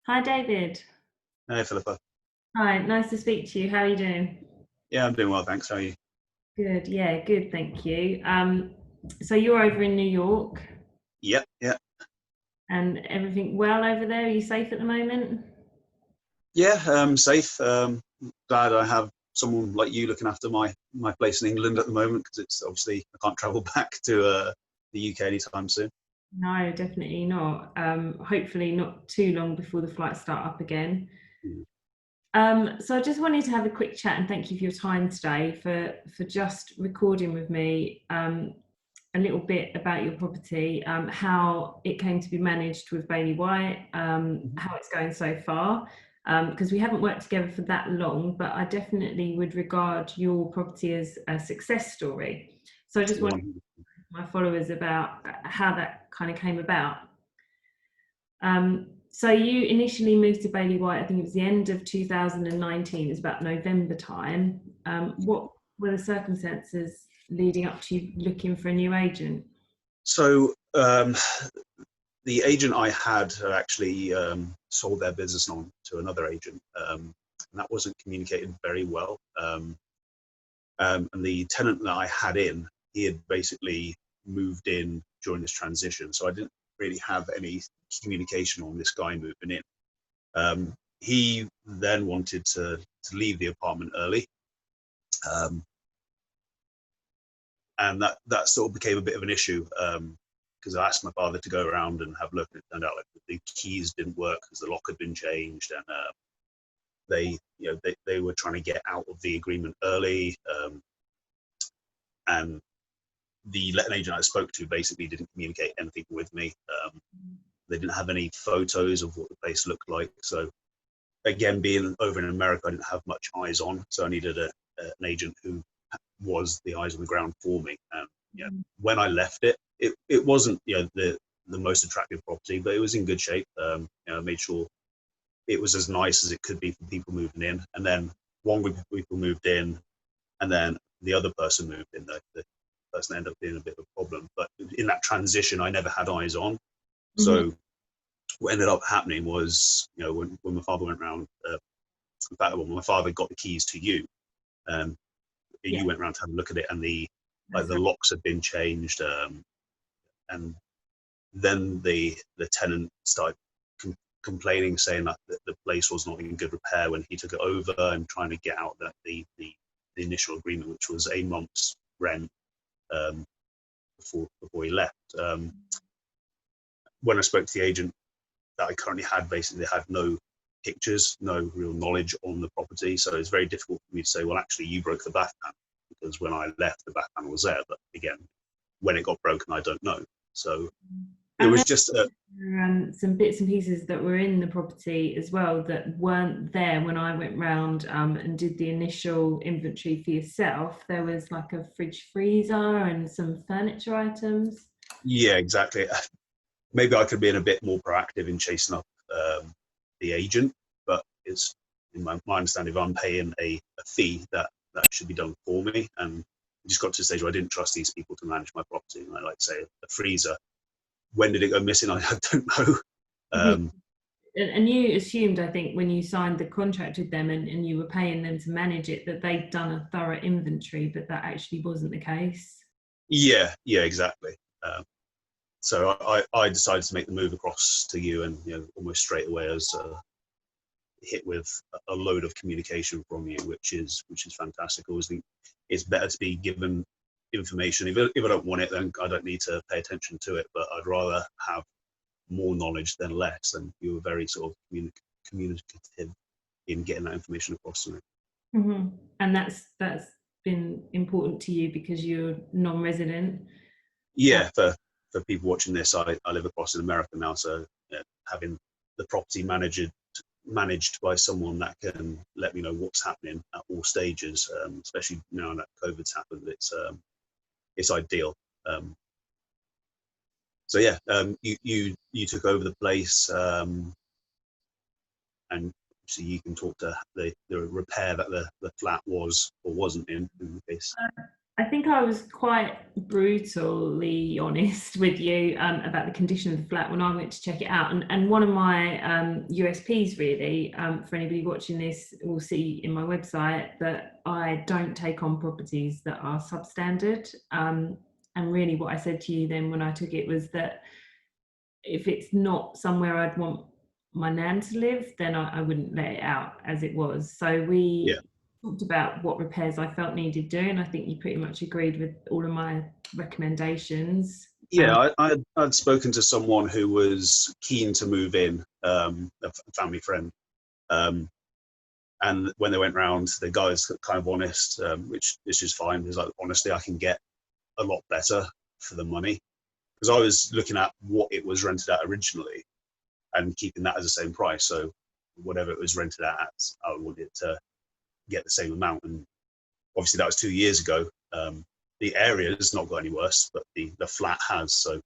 Hi, David. Hey, Philippa. Hi, nice to speak to you. How are you doing? Yeah, I'm doing well, thanks. How are you? Good, yeah, good, thank you. So you're over in New York Yep, yeah. and everything well over there? Are you safe at the moment? Yeah, safe. Glad I have someone like you looking after my place in England at the moment, because it's obviously I can't travel back to the UK anytime soon. No, definitely not. Hopefully not too long before the flights start up again. Mm. So I just wanted to have a quick chat and thank you for your time today for just recording with me a little bit about your property, how it came to be managed with Baillie White, Mhm. how it's going so far. Because we haven't worked together for that long, but I definitely would regard your property as a success story. So I just wanted to One- talk to my followers about how that kind of came about. So you initially moved to Baillie White, I think it was the end of 2019, it was about November time. What were the circumstances leading up to you looking for a new agent? So the agent I had actually sold their business on to another agent, and that wasn't communicated very well. And the tenant that I had in, he had basically moved in during this transition, so I didn't really have any communication on this guy moving in. He then wanted to leave the apartment early, um, and that sort of became a bit of an issue, because I asked my father to go around and have a look, and it turned out like the keys didn't work because the lock had been changed, and they were trying to get out of the agreement early, and the letting agent I spoke to basically didn't communicate anything with me. They didn't have any photos of what the place looked like. So again, being over in America, I didn't have much eyes on. So I needed an agent who was the eyes on the ground for me. And when I left it wasn't the most attractive property, but it was in good shape. I made sure it was as nice as it could be for people moving in. And then one group of people moved in, and then the other person moved in. The person ended up being a bit of a problem. But in that transition, I never had eyes on. Mhm. So what ended up happening was, when my father went around, in fact, when my father got the keys to you, um, Yeah, you went around to have a look at it, and the that's right. locks had been changed, and then the tenant started complaining, saying that the place was not in good repair when he took it over, and trying to get out that the initial agreement, which was a month's rent, um, before he left. When I spoke to the agent that I currently had, basically they had no pictures, no real knowledge on the property. So it's very difficult for me to say, well, actually, you broke the bath panel, because when I left, the bath panel was there. But again, when it got broken, I don't know. So it And was then just, there were, some bits and pieces that were in the property as well that weren't there when I went round and did the initial inventory for yourself. There was like a fridge freezer and some furniture items. yeah, exactly. Maybe I could be a bit more proactive in chasing up the agent, but it's in my understanding, if I'm paying a fee, that should be done for me. And it just got to a stage where I didn't trust these people to manage my property. And I like to say, a freezer, when did it go missing? I don't know. Mhm. Um, And you assumed, I think, when you signed the contract with them and you were paying them to manage it, that they'd done a thorough inventory, but that actually wasn't the case. yeah, exactly. Um, so I decided to make the move across to you, and almost straight away I was hit with a load of communication from you, which is fantastic. I always think it's better to be given information. If I don't want it, then I don't need to pay attention to it. But I'd rather have more knowledge than less. And you were very sort of communicative in getting that information across to me. Hmm. And that's been important to you because you're non-resident. Uh, Yeah, for people watching this, I live across in America now, so having the property managed by someone that can let me know what's happening at all stages, especially now that COVID's happened, it's ideal. Um, so yeah, you took over the place, and so you can talk to the repair that the flat was or wasn't in the case. I think I was quite brutally honest with you about the condition of the flat when I went to check it out. And one of my USPs, really, for anybody watching this, will see in my website that I don't take on properties that are substandard. And really, what I said to you then when I took it was that if it's not somewhere I'd want my nan to live, then I wouldn't let it out as it was. So Yeah. we talked about what repairs I felt needed doing. I think you pretty much agreed with all of my recommendations. Yeah, I'd spoken to someone who was keen to move in, a family friend, and when they went round, the guy's kind of honest, which is just fine. He's like, honestly, I can get a lot better for the money, because I was looking at what it was rented at originally and keeping that as the same price. So whatever it was rented at, I wanted to get the same amount. And obviously that was 2 years ago. The area has not got any worse, but the flat has. So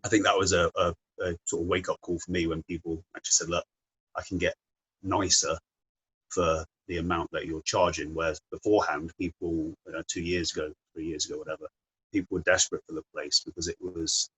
I think that was a sort of wake up call for me when people actually said, look, I can get nicer for the amount that you're charging. Whereas beforehand, people, 2 years ago, 3 years ago, whatever, people were desperate for the place because it was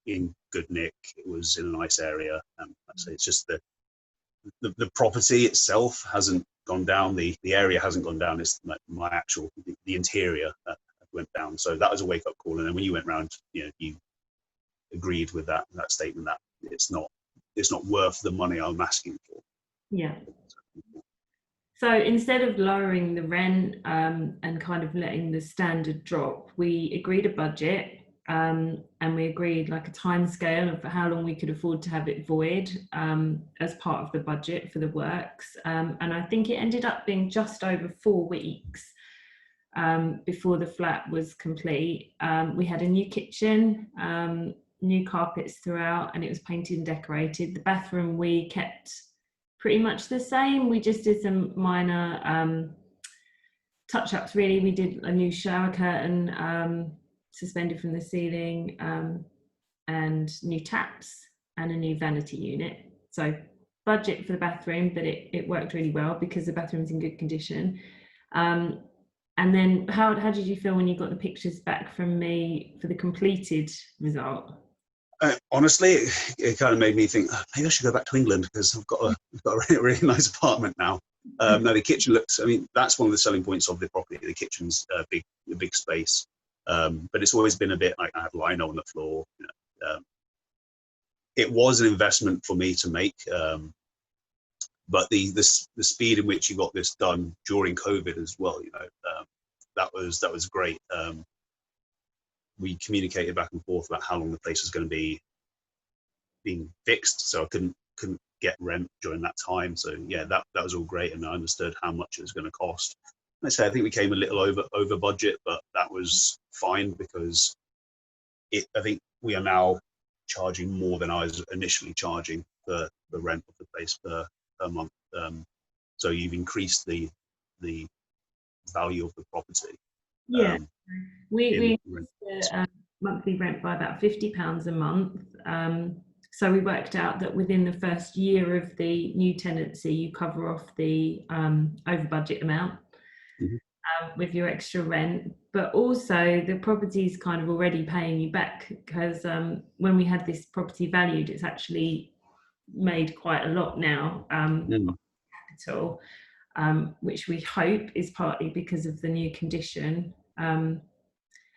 in good nick, it was in a nice area. I'd say it's just the property itself hasn't gone down, the area hasn't gone down, it's my actual, the interior that went down. So that was a wake up call. And then when you went round, you agreed with that statement that it's not worth the money I'm asking for. Yeah. So instead of lowering the rent and kind of letting the standard drop, we agreed a budget, and we agreed like a time scale of how long we could afford to have it void as part of the budget for the works. And I think it ended up being just over 4 weeks before the flat was complete. We had a new kitchen, new carpets throughout, and it was painted and decorated. The bathroom we kept pretty much the same. We just did some minor touch-ups, really. We did a new shower curtain suspended from the ceiling, and new taps and a new vanity unit. So budget for the bathroom, but it worked really well because the bathroom's in good condition. And then how did you feel when you got the pictures back from me for the completed result? Honestly, it kind of made me think, maybe I should go back to England because I've got a really nice apartment now. No, the kitchen looks, I mean, that's one of the selling points of the property. The kitchen's a big space, but it's always been a bit like I had lino on the floor. It was an investment for me to make, but the speed in which you got this done during COVID as well, that was great. We communicated back and forth about how long the place was going to be being fixed, so I couldn't get rent during that time. So yeah, that was all great, and I understood how much it was going to cost. And I think we came a little over budget, but that was fine because I think we are now charging more than I was initially charging for the rent of the place per month. So you've increased the value of the property. Yeah, we rent. increased the monthly rent by about £50 a month. So we worked out that within the first year of the new tenancy, you cover off the over budget amount with your extra rent. But also the property's kind of already paying you back because when we had this property valued, it's actually made quite a lot now capital, which we hope is partly because of the new condition.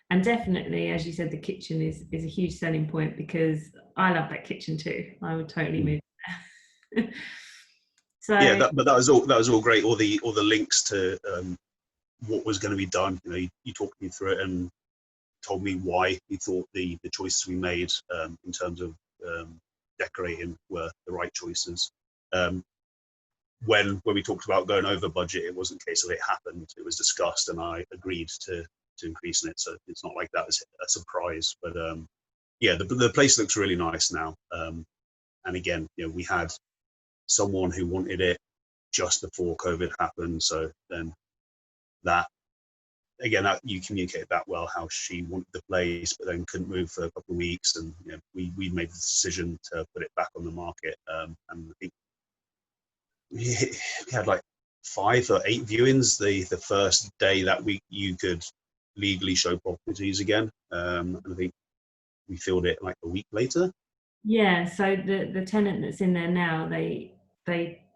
And definitely, as you said, the kitchen is a huge selling point because I love that kitchen too. I would totally move there. So yeah, but that was all great. All the links to what was going to be done. You talked me through it and told me why you thought the choices we made in terms of decorating were the right choices. When we talked about going over budget, it wasn't a case of it happened. It was discussed, and I agreed to increasing it. So it's not like that was a surprise. But yeah, the place looks really nice now. And again, we had someone who wanted it just before COVID happened. So then that you communicated that well, how she wanted the place, but then couldn't move for a couple of weeks, and we made the decision to put it back on the market. And I think we had like 5 or 8 viewings the first day that you could legally show properties again. And I think we filled it like a week later. Yeah, so the tenant that's in there now, they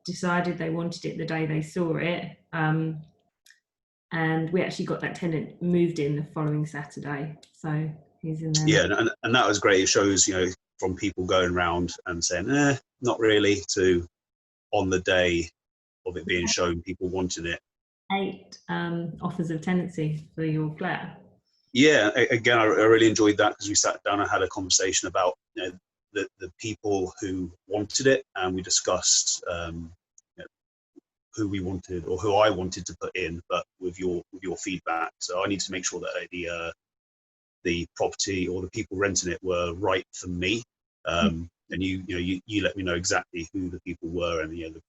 decided they wanted it the day they saw it, and we actually got that tenant moved in the following Saturday, so he's in there now. Yeah, and that was great. It shows, from people going around and saying, not really, to on the day of it being shown, people wanting it. 8 offers of tenancy for your flat. Yeah, again, I really enjoyed that because we sat down and had a conversation about the people who wanted it, and we discussed who we wanted or who I wanted to put in, but with your feedback. So I need to make sure that the property or the people renting it were right for me. And you let me know exactly who the people were, and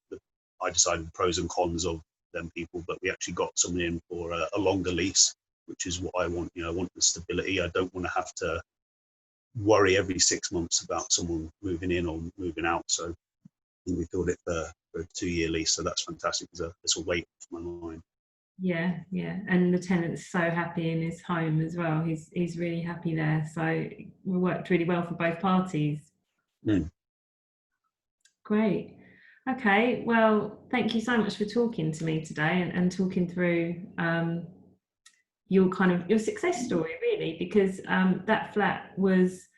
I decided the pros and cons of them people. But we actually got someone in for a longer lease, which is what I want. I want the stability. I don't want to have to worry every 6 months about someone moving in or moving out. So I think we filled it for a 2-year lease, so that's fantastic. It's a weight off my mind. Yeah, and the tenant's so happy in his home as well. He's really happy there, so it worked really well for both parties. Great. Okay, well, thank you so much for talking to me today and talking through your success story, really, because that flat was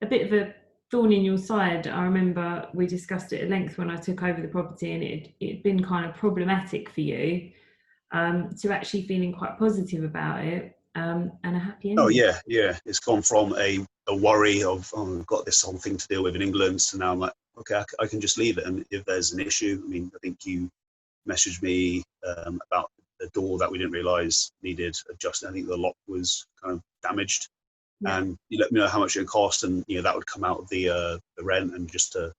a bit of a thorn in your side. I remember we discussed it at length when I took over the property, and it'd been kind of problematic for you, to actually feeling quite positive about it, and a happy ending. Oh yeah, it's gone from a worry of, oh, I've got this whole thing to deal with in England, to now I'm like, okay, I can just leave it. And if there's an issue, I think you messaged me about the door that we didn't realise needed adjusting. I think the lock was kind of damaged, and you let me know how much it cost, and that would come out of the rent, and just to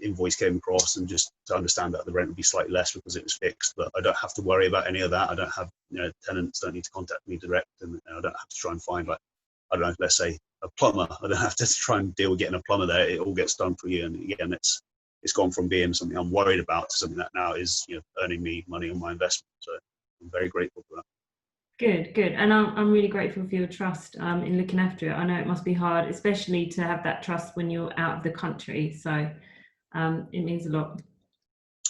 invoice came across, and just to understand that the rent would be slightly less because it was fixed. But I don't have to worry about any of that. I don't have tenants don't need to contact me direct, and I don't have to try and find, like, I don't know, let's say a plumber. I don't have to try and deal with getting a plumber there. It all gets done for you. And again, it's gone from being something I'm worried about to something that now is earning me money on my investment. So I'm very grateful for that. Good, and I'm really grateful for your trust in looking after it. I know it must be hard, especially to have that trust when you're out of the country, so it means a lot.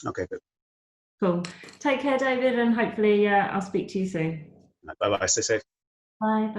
Okay, good. Cool. Take care, David, and hopefully I'll speak to you soon. Bye bye. Stay safe. Bye.